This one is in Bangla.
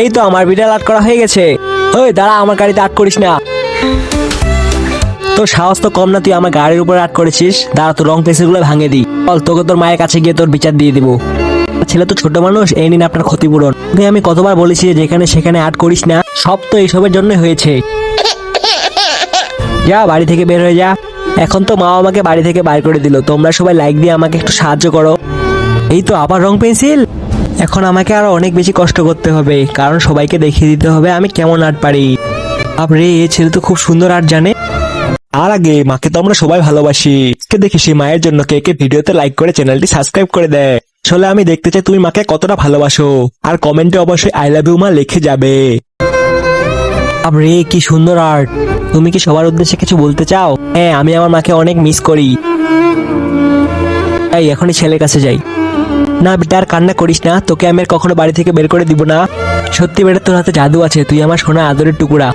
এই তো আমার বিড়াল আট করা হয়ে গেছে। ওই দাঁড়া, আমার গাড়িতে আট করিস না। তোর সাহস তো কম না, তুই আমার গাড়ির উপর আট করেছিস। দাঁড়া, তোর রং পেন্সিল গুলো ভাঙে দি। বল, তোকে তোর মায়ের কাছে গিয়ে তোর বিচার দিয়ে দিব। ছেলে তো ছোট মানুষ, এই নিন আপনার ক্ষতিপূরণ। আমি কতবার বলেছি যে যেখানে সেখানে আট করিস না, সব তো এইসবের জন্য হয়েছে। যা বাড়ি থেকে বের হয়ে যা। এখন তো মা আমাকে বাড়ি থেকে বাইর করে দিল। তোমরা সবাই লাইক দিয়ে আমাকে একটু সাহায্য করো। এই তো আবার রং পেন্সিল। এখন আমাকে আরো অনেক বেশি কষ্ট করতে হবে, কারণ সবাইকে দেখিয়ে দিতে হবে আমি কেমন আর্ট পারি। আপরে, এই ছেলে তো খুব সুন্দর আর্ট জানে। আর আগে মাকে তো আমরা সবাই ভালোবাসি। কে দেখি সেই মায়ের জন্য কে কে ভিডিওতে লাইক করে চ্যানেলটি সাবস্ক্রাইব করে দেয়। আসলে আমি দেখতে চাই তুমি মাকে কতটা ভালোবাসো। আর কমেন্টে অবশ্যই আই লাভ ইউ মা লিখে যাবে। আপরে, কি সুন্দর আর্ট। তুমি কি সবার উদ্দেশ্যে কিছু বলতে চাও? হ্যাঁ, আমি আমার মাকে অনেক মিস করি। তাই এখনই ছেলের কাছে যাই। না বেটা, আর কান্না করিস না। তোকে আমি আর কখনো বাড়ি থেকে বের করে দিব না। সত্যি বেটা, তোর হাতে জাদু আছে। তুই আমার সোনা আদরের টুকরা।